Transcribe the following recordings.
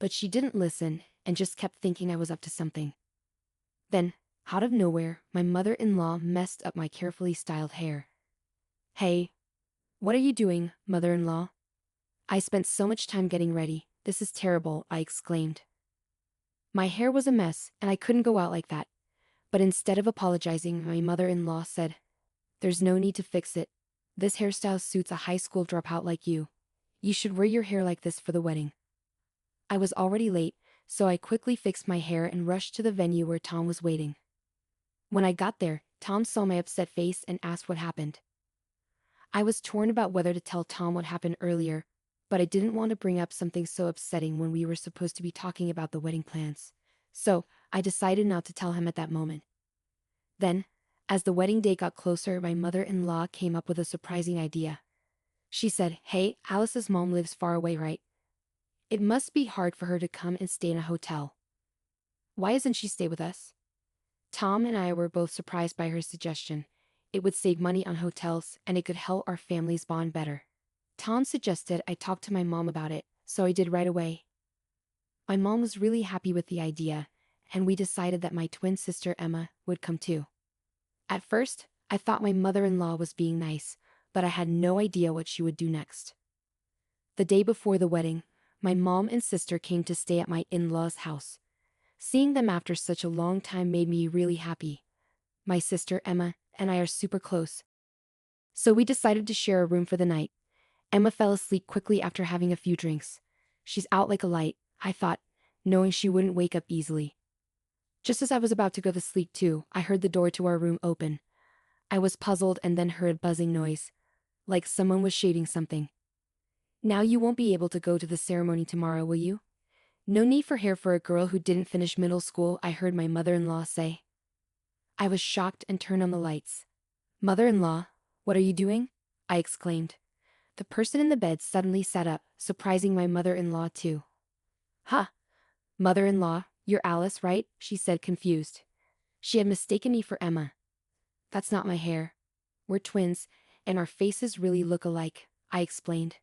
but she didn't listen and just kept thinking I was up to something. Then, out of nowhere, my mother-in-law messed up my carefully styled hair. "Hey, what are you doing, mother-in-law? I spent so much time getting ready. This is terrible," I exclaimed. My hair was a mess, and I couldn't go out like that. But instead of apologizing, my mother-in-law said, "There's no need to fix it. This hairstyle suits a high school dropout like you. You should wear your hair like this for the wedding." I was already late, so I quickly fixed my hair and rushed to the venue where Tom was waiting. When I got there, Tom saw my upset face and asked what happened. I was torn about whether to tell Tom what happened earlier, but I didn't want to bring up something so upsetting when we were supposed to be talking about the wedding plans. So, I decided not to tell him at that moment. Then, as the wedding day got closer, my mother-in-law came up with a surprising idea. She said, "Hey, Alice's mom lives far away, right? It must be hard for her to come and stay in a hotel. Why doesn't she stay with us?" Tom and I were both surprised by her suggestion. It would save money on hotels, and it could help our families bond better. Tom suggested I talk to my mom about it, so I did right away. My mom was really happy with the idea, and we decided that my twin sister Emma would come too. At first, I thought my mother-in-law was being nice, but I had no idea what she would do next. The day before the wedding, my mom and sister came to stay at my in-laws' house. Seeing them after such a long time made me really happy. My sister Emma and I are super close, so we decided to share a room for the night. Emma fell asleep quickly after having a few drinks. She's out like a light, I thought, knowing she wouldn't wake up easily. Just as I was about to go to sleep too, I heard the door to our room open. I was puzzled and then heard a buzzing noise, like someone was shading something. "Now you won't be able to go to the ceremony tomorrow, will you? No need for hair for a girl who didn't finish middle school," I heard my mother-in-law say. I was shocked and turned on the lights. "Mother-in-law, what are you doing?" I exclaimed. The person in the bed suddenly sat up, surprising my mother-in-law too. "Huh, mother-in-law, you're Alice, right?" she said, confused. She had mistaken me for Emma. "That's not my hair. We're twins, and our faces really look alike," I explained.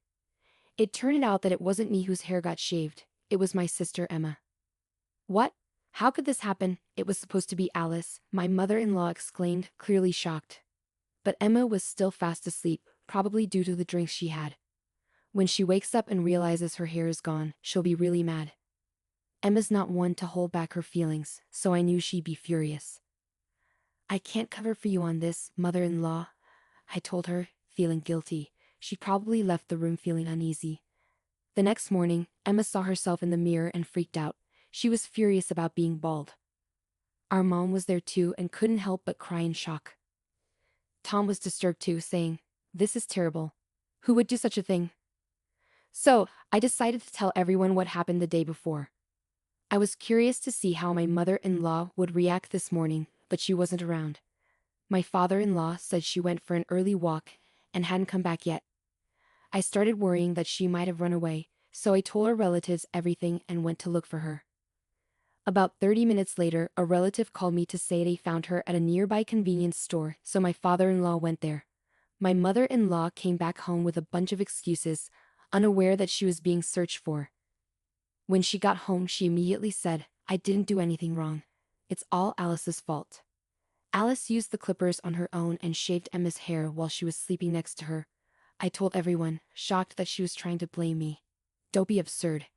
It turned out that it wasn't me whose hair got shaved, it was my sister Emma. "What? How could this happen? It was supposed to be Alice," my mother-in-law exclaimed, clearly shocked. But Emma was still fast asleep, probably due to the drinks she had. When she wakes up and realizes her hair is gone, she'll be really mad. Emma's not one to hold back her feelings, so I knew she'd be furious. "I can't cover for you on this, mother-in-law," I told her, feeling guilty. She probably left the room feeling uneasy. The next morning, Emma saw herself in the mirror and freaked out. She was furious about being bald. Our mom was there too and couldn't help but cry in shock. Tom was disturbed too, saying, "This is terrible. Who would do such a thing?" So, I decided to tell everyone what happened the day before. I was curious to see how my mother-in-law would react this morning, but she wasn't around. My father-in-law said she went for an early walk and hadn't come back yet. I started worrying that she might have run away, so I told her relatives everything and went to look for her. About 30 minutes later, a relative called me to say they found her at a nearby convenience store, so my father-in-law went there. My mother-in-law came back home with a bunch of excuses, unaware that she was being searched for. When she got home, she immediately said, "I didn't do anything wrong. It's all Alice's fault." Alice used the clippers on her own and shaved Emma's hair while she was sleeping next to her. I told everyone, shocked that she was trying to blame me. "Don't be absurd.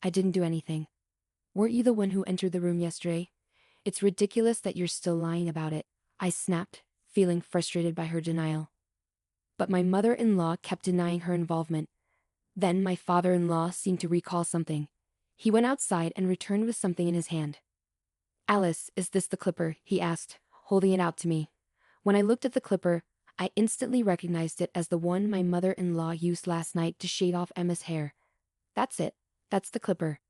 I didn't do anything. Weren't you the one who entered the room yesterday? It's ridiculous that you're still lying about it," I snapped, feeling frustrated by her denial. But my mother-in-law kept denying her involvement. Then my father-in-law seemed to recall something. He went outside and returned with something in his hand. "Alice, is this the clipper?" he asked, holding it out to me. When I looked at the clipper, I instantly recognized it as the one my mother-in-law used last night to shave off Emma's hair. "That's it. That's the clipper."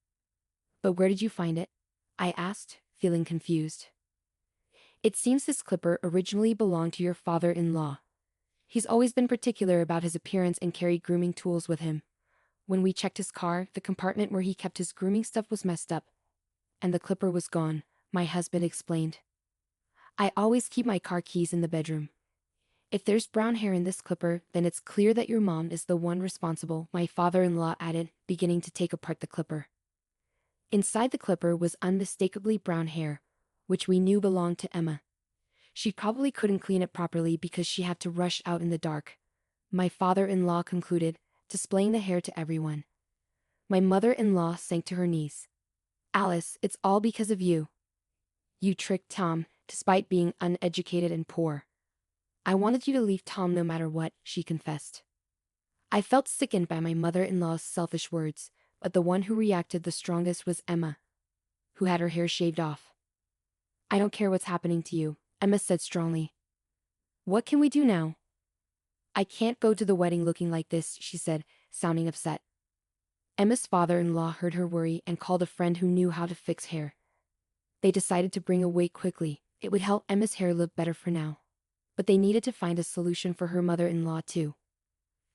"But where did you find it?" I asked, feeling confused. "It seems this clipper originally belonged to your father-in-law. He's always been particular about his appearance and carried grooming tools with him. When we checked his car, the compartment where he kept his grooming stuff was messed up. And the clipper was gone," my husband explained. "I always keep my car keys in the bedroom. If there's brown hair in this clipper, then it's clear that your mom is the one responsible," my father-in-law added, beginning to take apart the clipper. Inside the clipper was unmistakably brown hair, which we knew belonged to Emma. She probably couldn't clean it properly because she had to rush out in the dark, my father-in-law concluded, displaying the hair to everyone. My mother-in-law sank to her knees. Alice, it's all because of you. You tricked Tom, despite being uneducated and poor. I wanted you to leave Tom no matter what, she confessed. I felt sickened by my mother-in-law's selfish words, but the one who reacted the strongest was Emma, who had her hair shaved off. I don't care what's happening to you, Emma said strongly. What can we do now? I can't go to the wedding looking like this, she said, sounding upset. Emma's father-in-law heard her worry and called a friend who knew how to fix hair. They decided to bring a wig quickly. It would help Emma's hair look better for now. But they needed to find a solution for her mother-in-law too.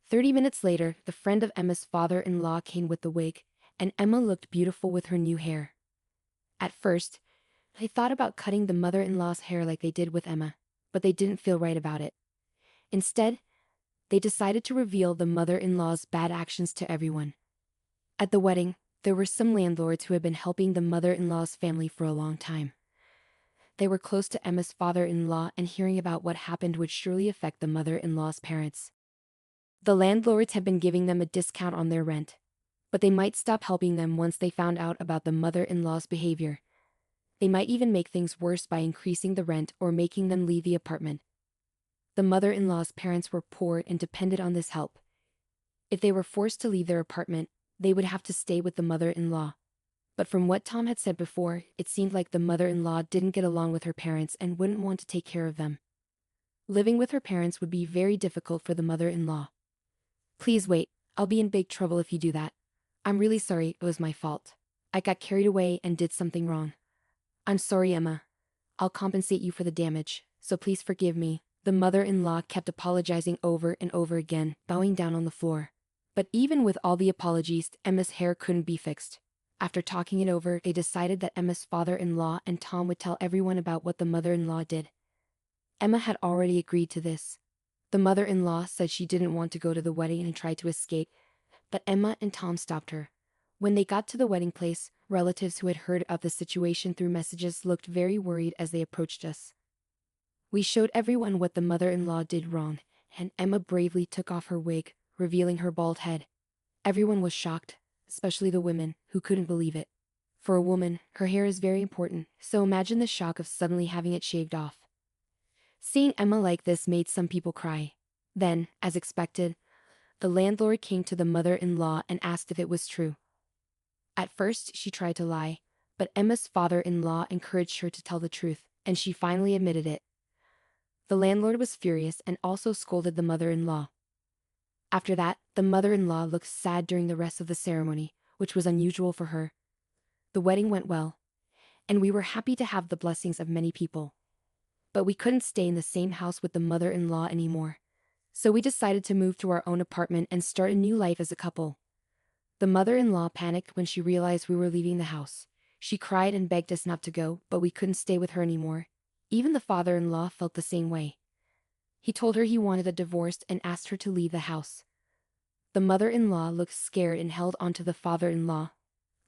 30 minutes later, the friend of Emma's father-in-law came with the wig, and Emma looked beautiful with her new hair. At first, they thought about cutting the mother-in-law's hair like they did with Emma, but they didn't feel right about it. Instead, they decided to reveal the mother-in-law's bad actions to everyone. At the wedding, there were some landlords who had been helping the mother-in-law's family for a long time. They were close to Emma's father-in-law, and hearing about what happened would surely affect the mother-in-law's parents. The landlords had been giving them a discount on their rent, but they might stop helping them once they found out about the mother-in-law's behavior. They might even make things worse by increasing the rent or making them leave the apartment. The mother-in-law's parents were poor and depended on this help. If they were forced to leave their apartment, they would have to stay with the mother-in-law. But from what Tom had said before, it seemed like the mother-in-law didn't get along with her parents and wouldn't want to take care of them. Living with her parents would be very difficult for the mother-in-law. Please wait, I'll be in big trouble if you do that. I'm really sorry, it was my fault. I got carried away and did something wrong. I'm sorry, Emma. I'll compensate you for the damage, so please forgive me. The mother-in-law kept apologizing over and over again, bowing down on the floor. But even with all the apologies, Emma's hair couldn't be fixed. After talking it over, they decided that Emma's father-in-law and Tom would tell everyone about what the mother-in-law did. Emma had already agreed to this. The mother-in-law said she didn't want to go to the wedding and tried to escape, but Emma and Tom stopped her. When they got to the wedding place, relatives who had heard of the situation through messages looked very worried as they approached us. We showed everyone what the mother-in-law did wrong, and Emma bravely took off her wig, revealing her bald head. Everyone was shocked, especially the women, who couldn't believe it. For a woman, her hair is very important, so imagine the shock of suddenly having it shaved off. Seeing Emma like this made some people cry. Then, as expected, the landlord came to the mother-in-law and asked if it was true. At first, she tried to lie, but Emma's father-in-law encouraged her to tell the truth, and she finally admitted it. The landlord was furious and also scolded the mother-in-law. After that, the mother-in-law looked sad during the rest of the ceremony, which was unusual for her. The wedding went well, and we were happy to have the blessings of many people. But we couldn't stay in the same house with the mother-in-law anymore. So we decided to move to our own apartment and start a new life as a couple. The mother-in-law panicked when she realized we were leaving the house. She cried and begged us not to go, but we couldn't stay with her anymore. Even the father-in-law felt the same way. He told her he wanted a divorce and asked her to leave the house. The mother-in-law looked scared and held onto the father-in-law,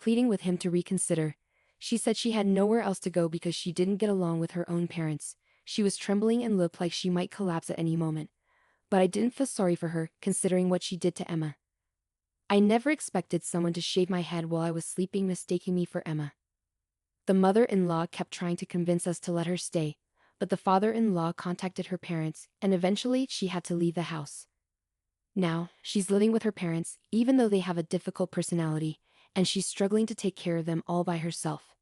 pleading with him to reconsider. She said she had nowhere else to go because she didn't get along with her own parents. She was trembling and looked like she might collapse at any moment. But I didn't feel sorry for her, considering what she did to Emma. I never expected someone to shave my head while I was sleeping, mistaking me for Emma. The mother-in-law kept trying to convince us to let her stay, but the father-in-law contacted her parents, and eventually she had to leave the house. Now, she's living with her parents, even though they have a difficult personality, and she's struggling to take care of them all by herself.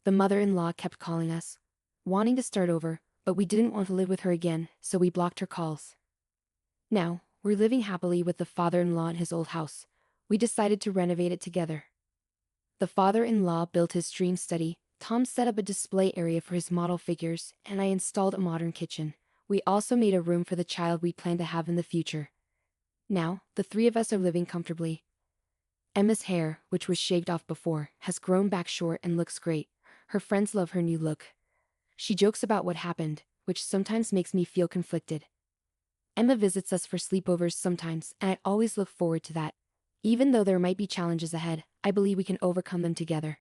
The mother-in-law kept calling us, wanting to start over, but we didn't want to live with her again, so we blocked her calls. Now, we're living happily with the father-in-law in his old house. We decided to renovate it together. The father-in-law built his dream study, Tom set up a display area for his model figures, and I installed a modern kitchen. We also made a room for the child we plan to have in the future. Now, the three of us are living comfortably. Emma's hair, which was shaved off before, has grown back short and looks great. Her friends love her new look. She jokes about what happened, which sometimes makes me feel conflicted. Emma visits us for sleepovers sometimes, and I always look forward to that. Even though there might be challenges ahead, I believe we can overcome them together.